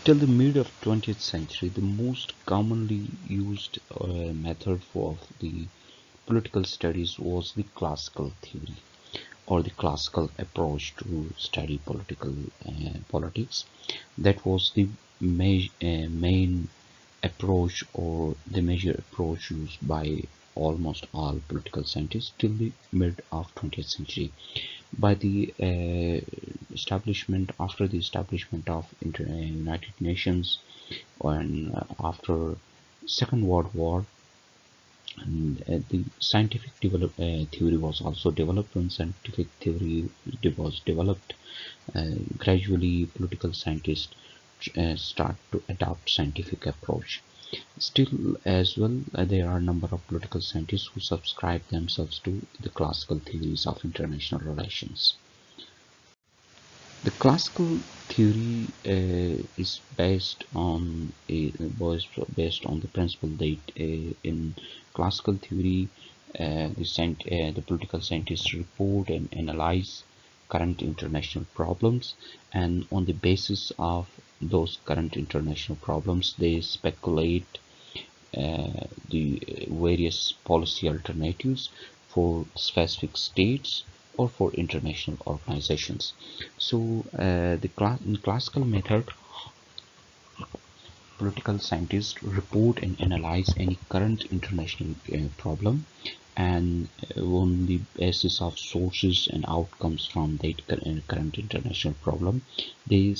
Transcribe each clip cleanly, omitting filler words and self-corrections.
Till the mid of 20th century, the most commonly used method for the political studies was the classical theory, or the classical approach to study politics. That was the main approach, or the major approach used by almost all political scientists till the mid of 20th century. By the establishment after the establishment of United Nations, and after Second World War, and the scientific theory was also developed. When scientific theory was developed, gradually political scientists start to adopt scientific approach. Still as well, there are a number of political scientists who subscribe themselves to the classical theories of international relations. The classical theory is based on the principle that in classical theory, the political scientists report and analyze current international problems, and on the basis of those current international problems, they speculate the various policy alternatives for specific states or for international organizations. So in classical method, political scientists report and analyze any current international problem, and on the basis of sources and outcomes from that current international problem, they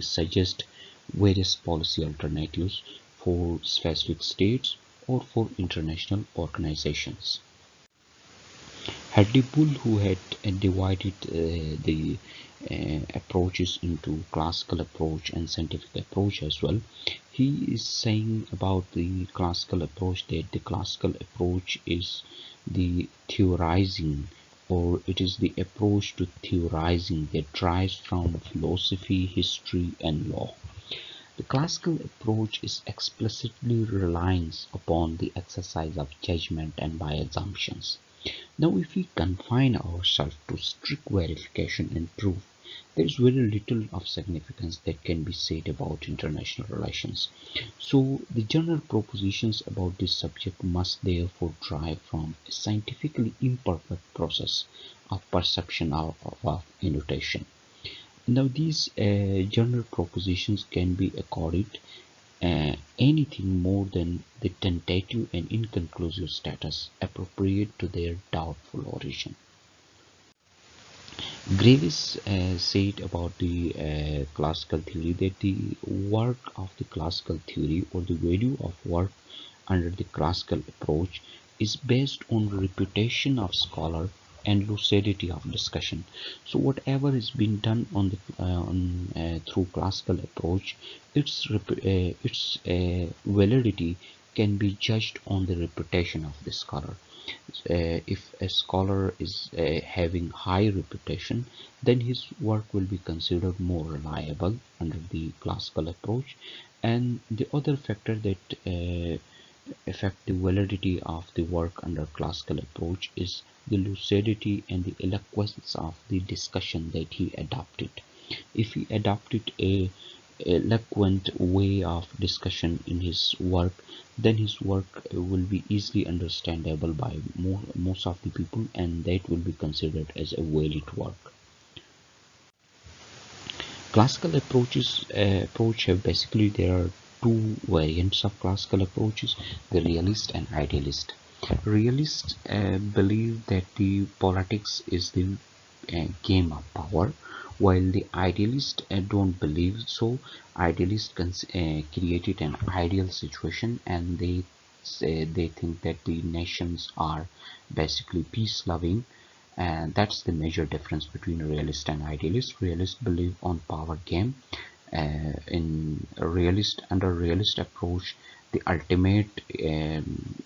suggest various policy alternatives for specific states or for international organizations. Hadley Bull, who had divided the approaches into classical approach and scientific approach as well, he is saying about the classical approach that the classical approach is the theorizing, or it is the approach to theorizing that derives from philosophy, history, and law. The classical approach is explicitly reliance upon the exercise of judgment and by assumptions. Now, if we confine ourselves to strict verification and proof, there is very little of significance that can be said about international relations. So, the general propositions about this subject must therefore derive from a scientifically imperfect process of perception of annotation. Now, these general propositions can be accorded anything more than the tentative and inconclusive status appropriate to their doubtful origin. Gravis said about the classical theory that the work of the classical theory, or the value of work under the classical approach, is based on reputation of scholar and lucidity of discussion. So whatever is being done on the through classical approach, its validity can be judged on the reputation of the scholar. If a scholar is having high reputation, then his work will be considered more reliable under the classical approach. And the other factor that affect the validity of the work under classical approach is the lucidity and the eloquence of the discussion that he adopted. If he adopted a eloquent way of discussion in his work, then his work will be easily understandable by most of the people, and that will be considered as a valid work. Classical approach have basically, there are two variants of classical approaches: the realist and idealist. Realists believe that the politics is the game of power, while the idealists don't believe so. Idealists created an ideal situation, and they think that the nations are basically peace loving, and that's the major difference between a realist and idealist. Realists believe on power game. Under realist approach, the ultimate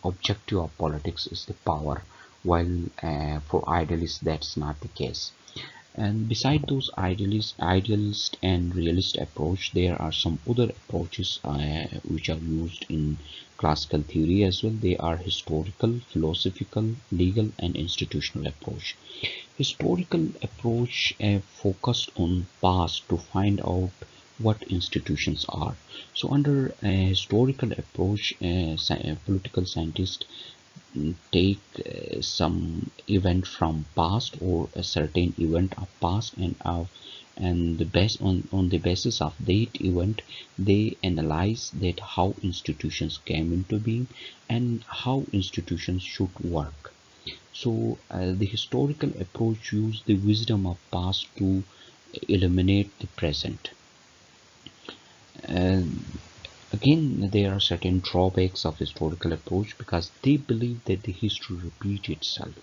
objective of politics is the power, while for idealists that's not the case. And beside those idealist and realist approach, there are some other approaches which are used in classical theory as well. They are historical, philosophical, legal, and institutional approach. Historical approach focused on past to find out what institutions are. So under a historical approach, political scientists take some event from past or a certain event of past, and the best on the basis of that event they analyze that how institutions came into being and how institutions should work. So the historical approach used the wisdom of past to eliminate the present. And again, there are certain drawbacks of historical approach because they believe that the history repeats itself.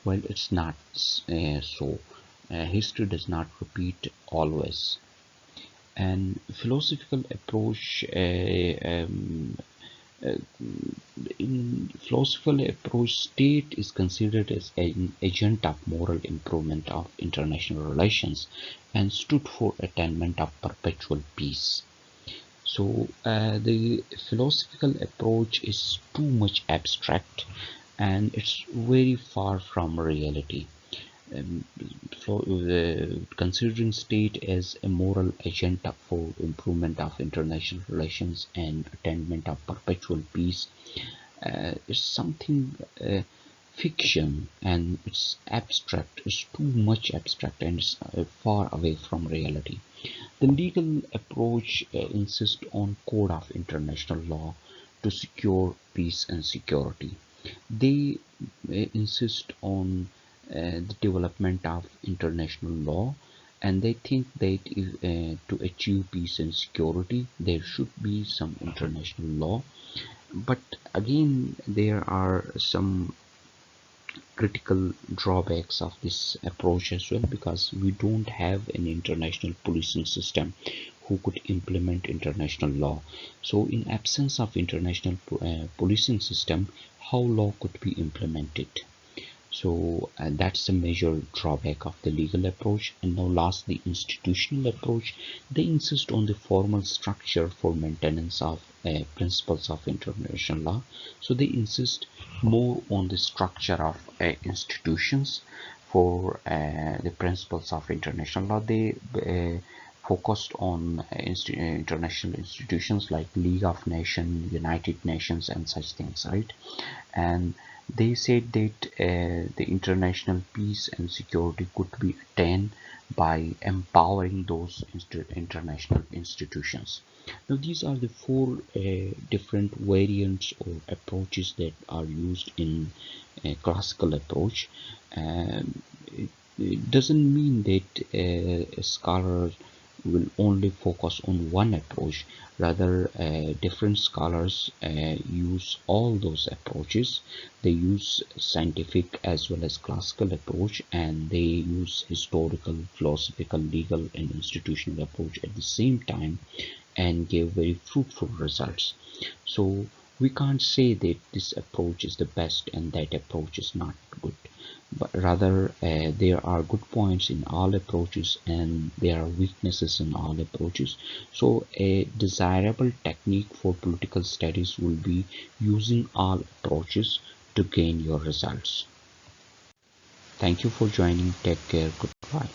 Well, it's not so. History does not repeat always. And philosophical approach, uh, in philosophical approach, state is considered as an agent of moral improvement of international relations and stood for attainment of perpetual peace. So the philosophical approach is too much abstract and it's very far from reality. Um, Considering state as a moral agent for improvement of international relations and attainment of perpetual peace is something fiction, and it's abstract. It's too much abstract and it's far away from reality. The legal approach insists on code of international law to secure peace and security. They insist on the development of international law, and they think that if, to achieve peace and security there should be some international law. But again, there are some critical drawbacks of this approach as well, because we don't have an international policing system who could implement international law. So in absence of international policing system, how law could be implemented? So that's the major drawback of the legal approach. And now last, the institutional approach. They insist on the formal structure for maintenance of principles of international law. So they insist more on the structure of institutions for the principles of international law. They focused on international institutions like League of Nations, United Nations, and such things, right? And they said that the international peace and security could be attained by empowering those international institutions. Now, these are the four different variants or approaches that are used in a classical approach. It doesn't mean that a scholar will only focus on one approach. Rather, different scholars use all those approaches. They use scientific as well as classical approach, and they use historical, philosophical, legal, and institutional approach at the same time, and give very fruitful results. So we can't say that this approach is the best and that approach is not good, but rather there are good points in all approaches and there are weaknesses in all approaches. So a desirable technique for political studies will be using all approaches to gain your results. Thank you for joining. Take care. Goodbye.